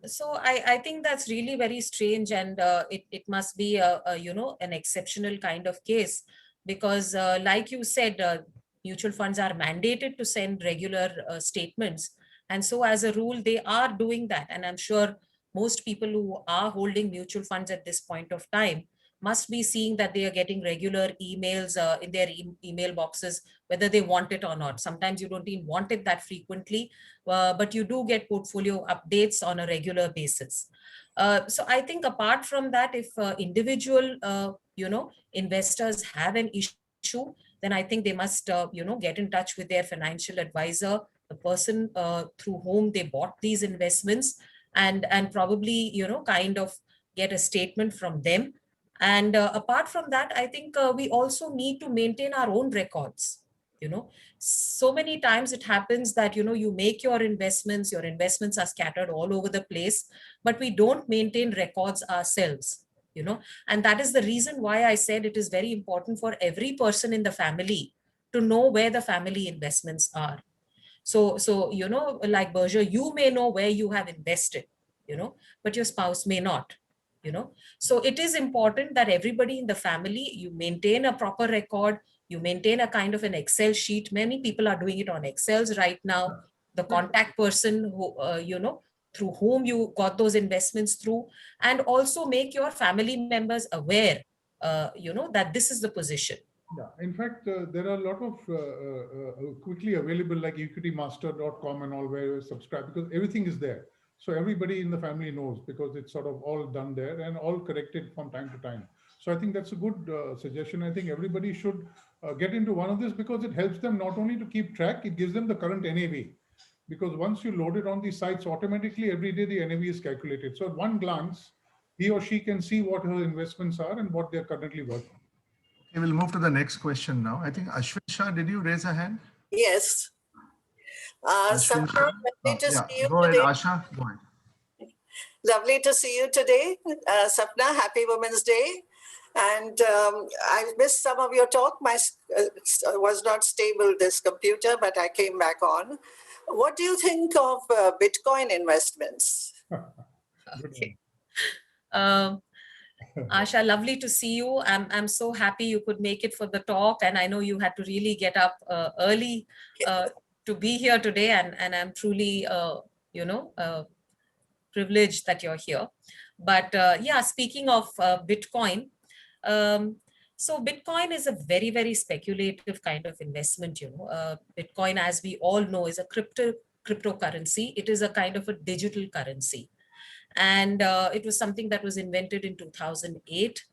So I think that's really very strange, and it must be an exceptional kind of case, because like you said, mutual funds are mandated to send regular statements, and so as a rule they are doing that. And I'm sure most people who are holding mutual funds at this point of time must be seeing that they are getting regular emails in their email boxes, whether they want it or not. Sometimes you don't even want it that frequently, but you do get portfolio updates on a regular basis. So I think apart from that, if individual, investors have an issue, then I think they must, get in touch with their financial advisor, the person through whom they bought these investments, and probably, kind of get a statement from them. And apart from that, I think we also need to maintain our own records. So many times it happens that, you make your investments are scattered all over the place, but we don't maintain records ourselves, and that is the reason why I said it is very important for every person in the family to know where the family investments are. So, like Berger, you may know where you have invested, but your spouse may not, So it is important that everybody in the family, you maintain a proper record, you maintain a kind of an Excel sheet. Many people are doing it on Excels right now. The contact person who, through whom you got those investments through, and also make your family members aware, that this is the position. Yeah, in fact, there are a lot of quickly available like equitymaster.com and all where you subscribe, because everything is there. So everybody in the family knows, because it's sort of all done there and all corrected from time to time. So I think that's a good suggestion. I think everybody should get into one of this, because it helps them not only to keep track, it gives them the current NAV. Because once you load it on these sites, automatically every day the NAV is calculated. So at one glance, he or she can see what her investments are and what they're currently worth. Okay, we'll move to the next question now. I think Ashwin Shah, did you raise a hand? Yes. Ashwin Shah? Lovely to see you Go ahead, today. Asha. Go ahead. Lovely to see you today. Sapna, happy Women's Day. And I missed some of your talk. My was not stable, this computer, but I came back on. What do you think of Bitcoin investments? Okay. Asha, lovely to see you. I'm so happy you could make it for the talk, and I know you had to really get up early to be here today, and I'm truly, privileged that you're here. But yeah, speaking of Bitcoin, so Bitcoin is a very, very speculative kind of investment. Bitcoin, as we all know, is a cryptocurrency. It is a kind of a digital currency. And it was something that was invented in 2008.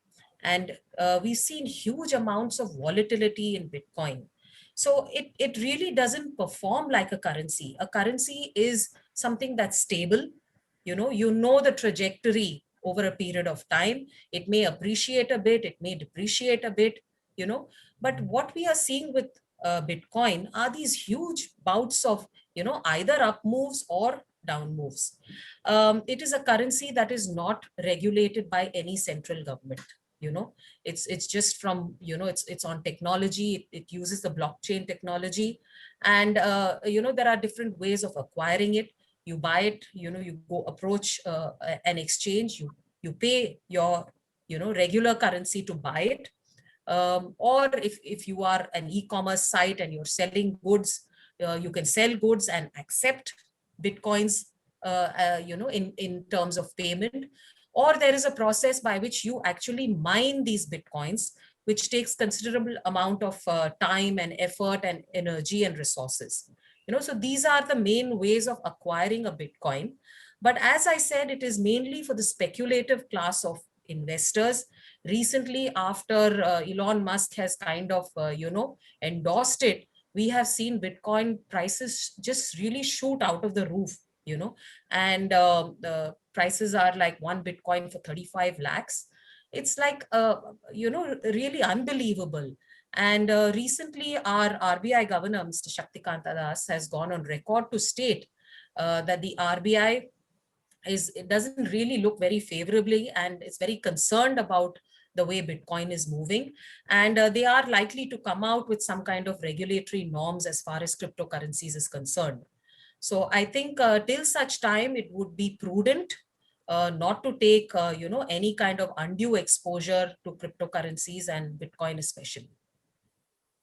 And we've seen huge amounts of volatility in Bitcoin. So it really doesn't perform like a currency. A currency is something that's stable. You know the trajectory over a period of time. It may appreciate a bit, it may depreciate a bit, But what we are seeing with Bitcoin are these huge bouts of, either up moves or down moves. It is a currency that is not regulated by any central government. It's just from, it's on technology. It uses the blockchain technology, and there are different ways of acquiring it. You buy it, you go approach an exchange, you pay your, regular currency to buy it. Or if you are an e-commerce site and you're selling goods, you can sell goods and accept Bitcoins, in terms of payment. Or there is a process by which you actually mine these Bitcoins, which takes considerable amount of time and effort and energy and resources. So these are the main ways of acquiring a Bitcoin. But as I said, it is mainly for the speculative class of investors. Recently, after Elon Musk has kind of, endorsed it, we have seen Bitcoin prices just really shoot out of the roof, and the prices are like one Bitcoin for 35 lakhs. It's like, really unbelievable. And recently, our RBI governor, Mr. Shaktikanta Das, has gone on record to state that the RBI it doesn't really look very favorably, and it's very concerned about the way Bitcoin is moving. And they are likely to come out with some kind of regulatory norms as far as cryptocurrencies is concerned. So I think till such time, it would be prudent not to take, any kind of undue exposure to cryptocurrencies and Bitcoin especially.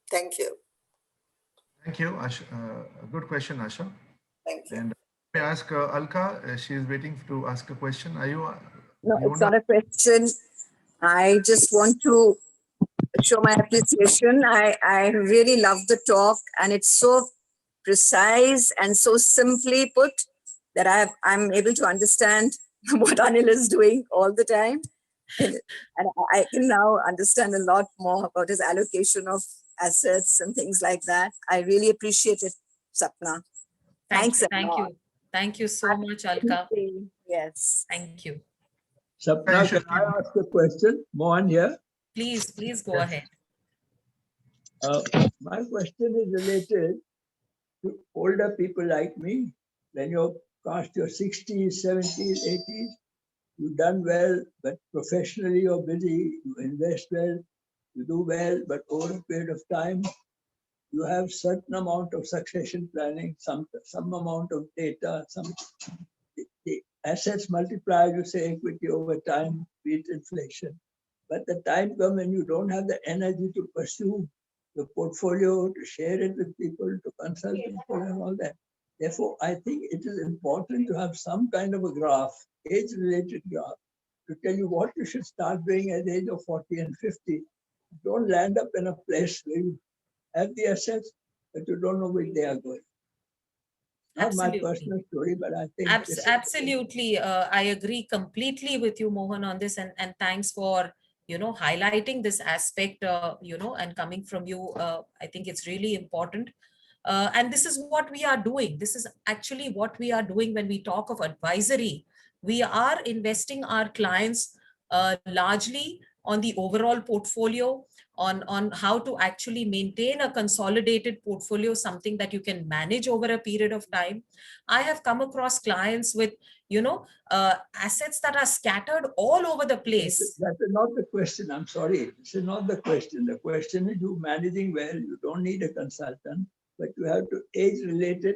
Thank you. Thank you, Asha. Good question, Asha. Thank you. And may I ask Alka, she is waiting to ask a question. Are you? No, you it's wanna- not a question. I just want to show my appreciation. I really love the talk, and it's so precise and so simply put that I'm able to understand what Anil is doing all the time. And I can now understand a lot more about his allocation of assets and things like that. I really appreciate it, Sapna. Thanks a Thank lot. you. Thank you so much, Alka. Yes. Thank you. Sapna, can I ask a question? Mohan here. Please go ahead. My question is related to older people like me. When you're past your 60s, 70s, 80s, you've done well, but professionally you're busy, you invest well, you do well, but over a period of time, you have certain amount of succession planning, some amount of data, the assets multiply, you say equity over time, beat inflation. But the time comes when you don't have the energy to pursue the portfolio, to share it with people, to consult people and all that. Therefore, I think it is important to have some kind of a graph, age-related graph, to tell you what you should start doing at the age of 40 and 50. Don't land up in a place where you have the assets, but you don't know where they are going. Not my personal story, but I think Absolutely. I agree completely with you, Mohan, on this. And thanks for, highlighting this aspect, and coming from you. I think it's really important. And this is what we are doing. This is actually what we are doing when we talk of advisory. We are investing our clients largely on the overall portfolio, on how to actually maintain a consolidated portfolio, something that you can manage over a period of time. I have come across clients with, assets that are scattered all over the place. That is not the question. I'm sorry. This is not the question. The question is you managing well. You don't need a consultant, but you have to age-related,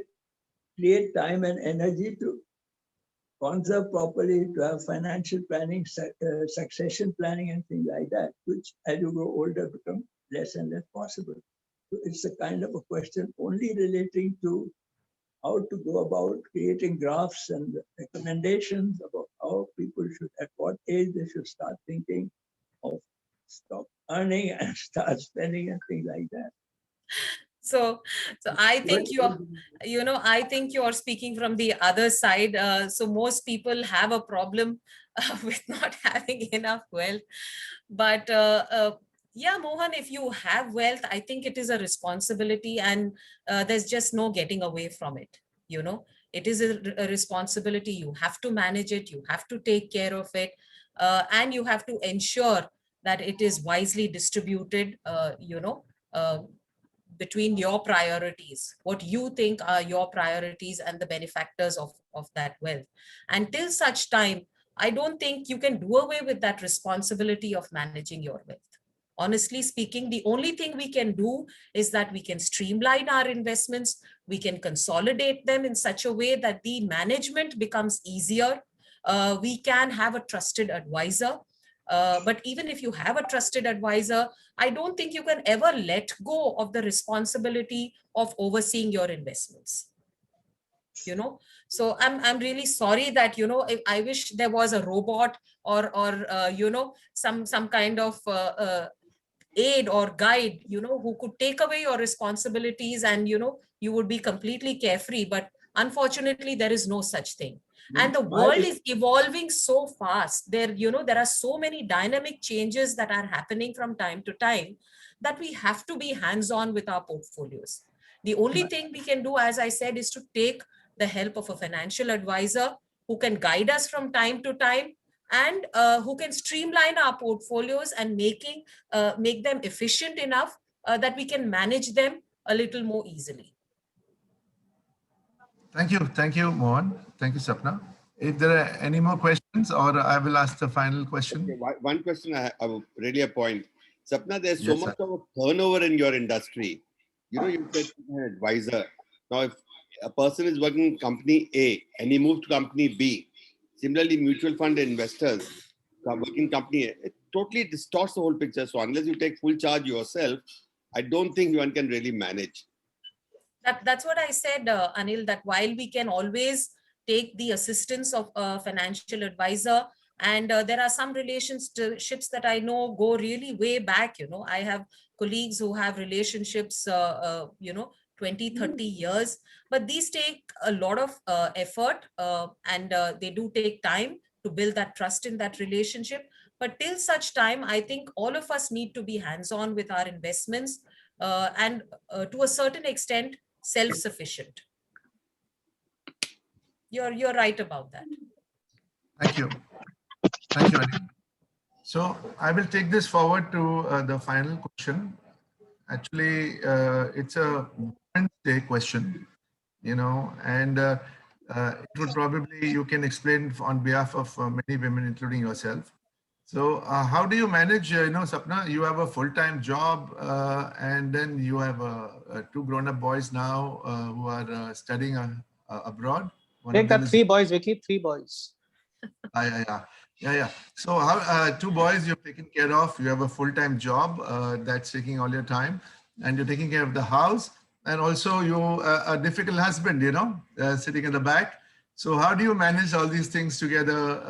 create time and energy to conserve properly, to have financial planning, succession planning and things like that, which as you grow older become less and less possible. So it's a kind of a question only relating to how to go about creating graphs and recommendations about how people should, at what age they should start thinking of stop earning and start spending and things like that. So I think I think you're speaking from the other side. So most people have a problem with not having enough wealth. But yeah, Mohan, if you have wealth, I think it is a responsibility, and there's just no getting away from it. It is a responsibility. You have to manage it. You have to take care of it. And you have to ensure that it is wisely distributed, between your priorities, what you think are your priorities and the benefactors of that wealth. Until such time, I don't think you can do away with that responsibility of managing your wealth. Honestly speaking, the only thing we can do is that we can streamline our investments, we can consolidate them in such a way that the management becomes easier. We can have a trusted advisor. But even if you have a trusted advisor, I don't think you can ever let go of the responsibility of overseeing your investments. So I'm really sorry that, I wish there was a robot or some kind of aid or guide, who could take away your responsibilities and, you would be completely carefree. But unfortunately, there is no such thing. And the world is evolving so fast. There are so many dynamic changes that are happening from time to time that we have to be hands-on with our portfolios. The only thing we can do, as I said, is to take the help of a financial advisor who can guide us from time to time, and who can streamline our portfolios and make them efficient enough that we can manage them a little more easily. Thank you, Mohan. Thank you, Sapna. If there are any more questions, or I will ask the final question. Okay, one question, I have really a point. Sapna, there's so much of a turnover in your industry. You said an advisor. Now, if a person is working in company A and he moves to company B, similarly, mutual fund investors working in company A, it totally distorts the whole picture. So unless you take full charge yourself, I don't think one can really manage. That's what I said, Anil, that while we can always take the assistance of a financial advisor And there are some relationships that I know go really way back. I have colleagues who have relationships, 20, 30 years, but these take a lot of effort, and they do take time to build that trust in that relationship. But till such time, I think all of us need to be hands-on with our investments, and to a certain extent, self-sufficient. You're right about that. Thank you. Thank you, Anil. So I will take this forward to the final question. Actually, it's a Women's Day question, and it would probably, you can explain on behalf of many women, including yourself. So how do you manage, Sapna, you have a full-time job, and then you have two grown-up boys now who are studying abroad. One Take of them that is 3 boys, Vicky, 3 boys. Yeah. So how 2 boys you've taken care of, you have a full-time job that's taking all your time, and you're taking care of the house, and also you a difficult husband, sitting in the back. So how do you manage all these things together?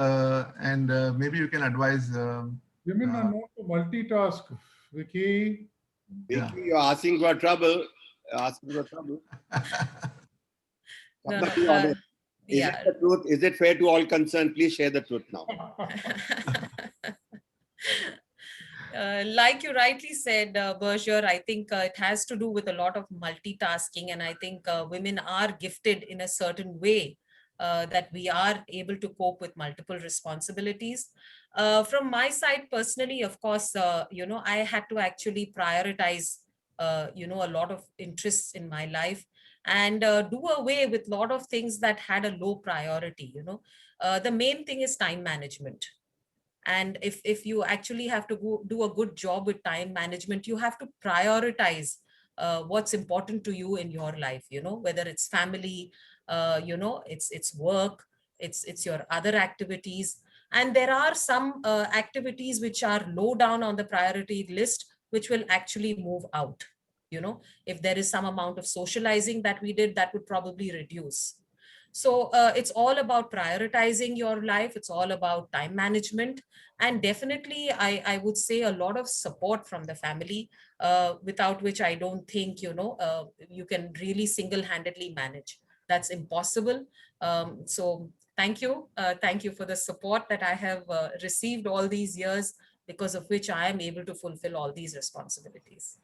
And maybe you can advise. Women are known to multitask, Vicky. Vicky, you're asking for trouble. Is it the truth? Is it fair to all concerned? Please share the truth now. Like you rightly said, Berger, I think it has to do with a lot of multitasking, and I think women are gifted in a certain way, that we are able to cope with multiple responsibilities. From my side personally, of course, I had to actually prioritize, a lot of interests in my life, and do away with a lot of things that had a low priority. The main thing is time management. And if you actually have to do a good job with time management, you have to prioritize what's important to you in your life, whether it's family, it's work, it's your other activities. And there are some activities which are low down on the priority list, which will actually move out. If there is some amount of socializing that we did, that would probably reduce. So it's all about prioritizing your life. It's all about time management. And definitely, I would say a lot of support from the family, without which I don't think, you can really single-handedly manage. That's impossible. So thank you. Thank you for the support that I have received all these years, because of which I am able to fulfill all these responsibilities.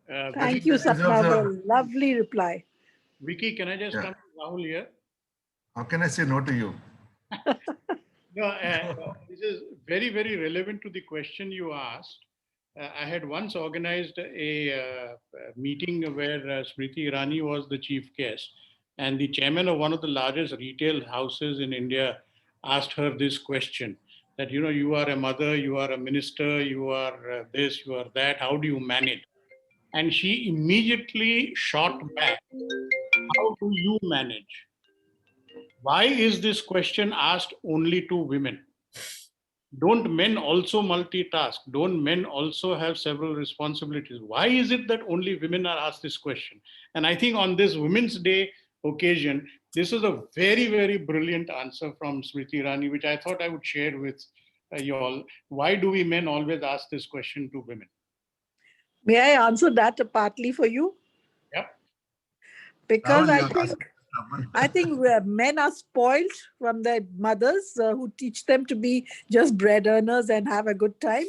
Thank you, Sapna, for a lovely reply. Vicky, can I just come to Rahul here? How can I say no to you? No, this is very, very relevant to the question you asked. I had once organized a meeting where Smriti Irani was the chief guest, and the chairman of one of the largest retail houses in India asked her this question, that, you are a mother, you are a minister, you are this, you are that, how do you manage? And she immediately shot back, how do you manage? Why is this question asked only to women? Don't men also multitask? Don't men also have several responsibilities? Why is it that only women are asked this question? And I think on this Women's Day occasion, this is a very, very brilliant answer from Smriti Irani, which I thought I would share with you all. Why do we men always ask this question to women? May I answer that partly for you? Yeah. Because I think men are spoiled from their mothers who teach them to be just bread earners and have a good time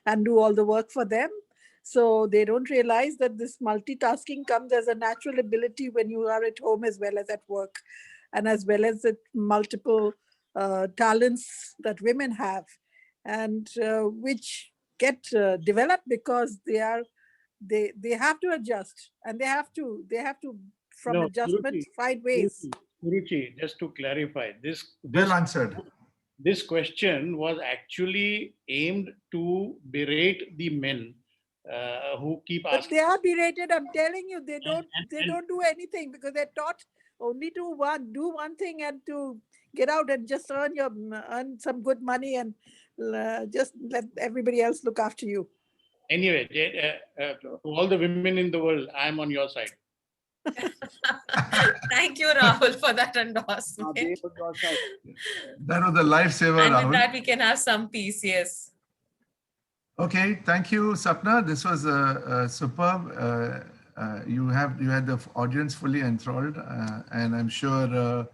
and do all the work for them. So they don't realize that this multitasking comes as a natural ability when you are at home as well as at work, and as well as the multiple talents that women have, and which get developed because they have to adjust, and they have to from adjustment find ways. Suruchi, just to clarify, this well answered. This question was actually aimed to berate the men who keep asking. But they are berated. I'm telling you, they don't do anything because they're taught only to do one thing and to get out and just earn some good money and just let everybody else look after you. Anyway, to all the women in the world, I'm on your side. Thank you, Rahul, for that endorsement. That was a lifesaver, And with Rahul. that, we can have some peace. Yes. Okay, thank you, Sapna. This was superb. You had the audience fully enthralled, and I'm sure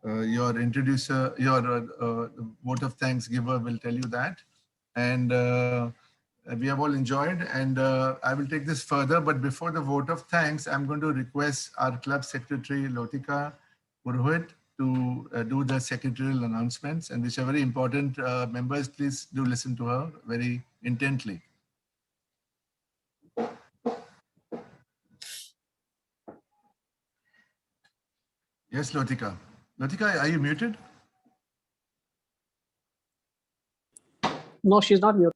your introducer, your vote of thanks giver will tell you that. And we have all enjoyed, and I will take this further. But before the vote of thanks, I'm going to request our club secretary, Lotika Purohit, to do the secretarial announcements, and which are very important. Members, please do listen to her very intently. Yes, Lotika. Lotika, are you muted? No, she's not muted.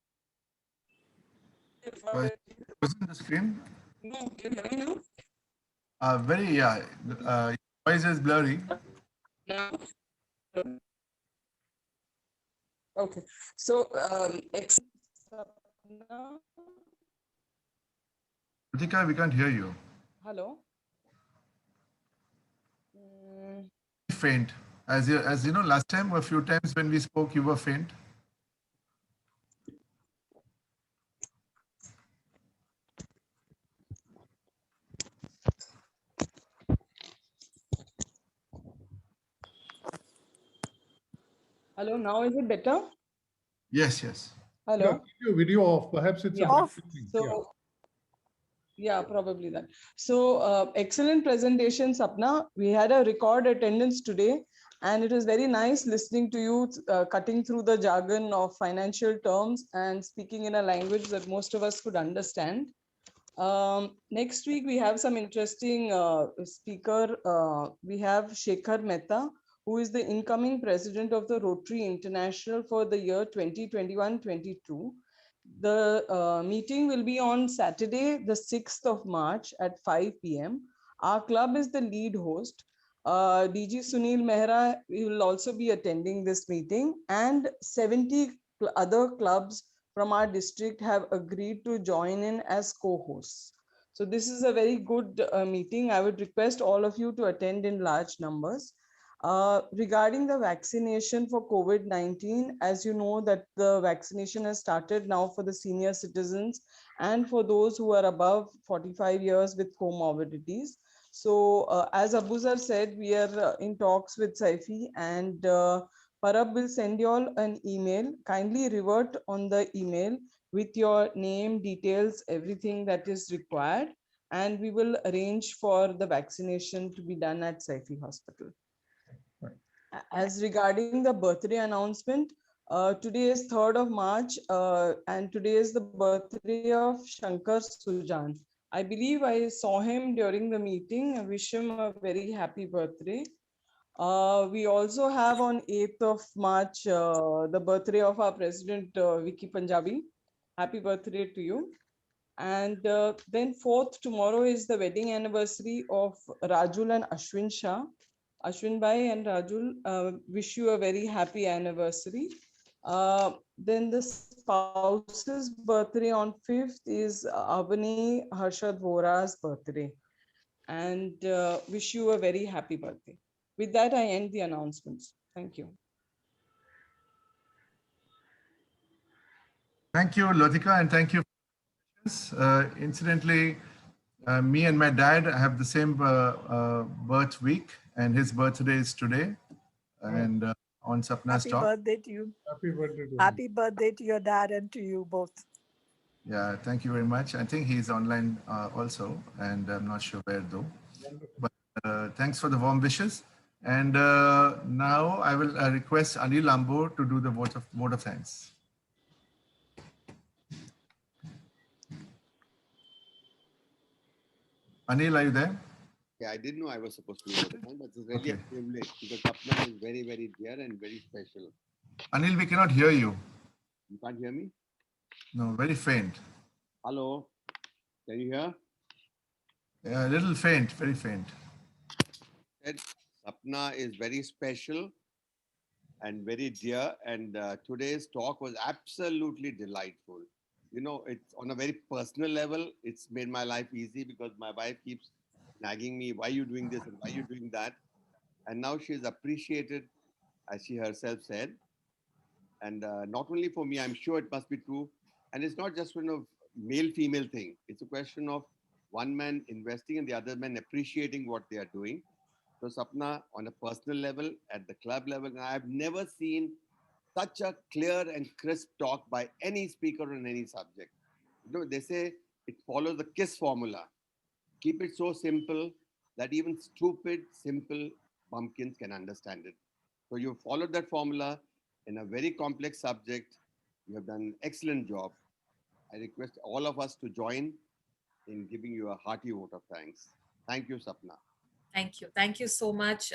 Wasn't the screen? No, can you hear me Your voice is blurry. now? Okay, so Lotika, we can't hear you. hello. Faint. As you know, last time, a few times when we spoke, you were faint. Hello, now is it better? Yes, yes. Hello. Yeah, keep your video off. Perhaps it's Yeah. a Off. thing. So, yeah, probably that. So, excellent presentation, Sapna. We had a record attendance today, and it was very nice listening to you cutting through the jargon of financial terms and speaking in a language that most of us could understand. Next week, we have some interesting speaker. We have Shekhar Mehta, who is the incoming president of the Rotary International for the year 2021-22. The meeting will be on Saturday, the 6th of March at 5 p.m. Our club is the lead host. DG Sunil Mehra will also be attending this meeting, and 70 other clubs from our district have agreed to join in as co-hosts. So this is a very good meeting. I would request all of you to attend in large numbers. Regarding the vaccination for COVID-19, as you know that the vaccination has started now for the senior citizens and for those who are above 45 years with comorbidities. So as Abuzar said, we are in talks with Saifi, and Parab will send you all an email. Kindly revert on the email with your name, details, everything that is required, and we will arrange for the vaccination to be done at Saifi Hospital. As regarding the birthday announcement, today is 3rd of March, and today is the birthday of Shankar Sujan. I believe I saw him during the meeting. I wish him a very happy birthday. We also have on 8th of March, the birthday of our president, Vicky Punjabi. Happy birthday to you. And then 4th, tomorrow is the wedding anniversary of Rajul and Ashwin Shah. Ashwin Bhai and Rajul, wish you a very happy anniversary. Then the spouse's birthday on 5th is Avani Harshad Vora's birthday. And wish you a very happy birthday. With that, I end the announcements. Thank you. Thank you, Lotika, and thank you. Incidentally, me and my dad have the same birth week, and his birthday is today. And on Sapna's Happy talk. birthday to you. Happy birthday to you. Happy birthday to your dad and to you both. Yeah, thank you very much. I think he's online also, and I'm not sure where though. But thanks for the warm wishes. And now I will request Anil Lambo to do the vote of thanks. Anil, are you there? Yeah, I didn't know I was supposed to be voted on, but it's really a privilege because Sapna is very, very dear and very special. Anil, we cannot hear you. You can't hear me? No, very faint. Hello, can you hear? Yeah, a little faint, very faint. Said Sapna is very special and very dear, and today's talk was absolutely delightful. You know, it's on a very personal level. It's made my life easy because my wife keeps nagging me, why are you doing this and why are you doing that? And now she is appreciated, as she herself said. And not only for me, I'm sure it must be true. And it's not just one of male-female thing. It's a question of one man investing and the other man appreciating what they are doing. So Sapna, on a personal level, at the club level, I've never seen such a clear and crisp talk by any speaker on any subject. You know, they say it follows the KISS formula. Keep it so simple that even stupid, simple bumpkins can understand it. So you followed that formula in a very complex subject. You have done an excellent job. I request all of us to join in giving you a hearty vote of thanks. Thank you, Sapna. Thank you. Thank you so much.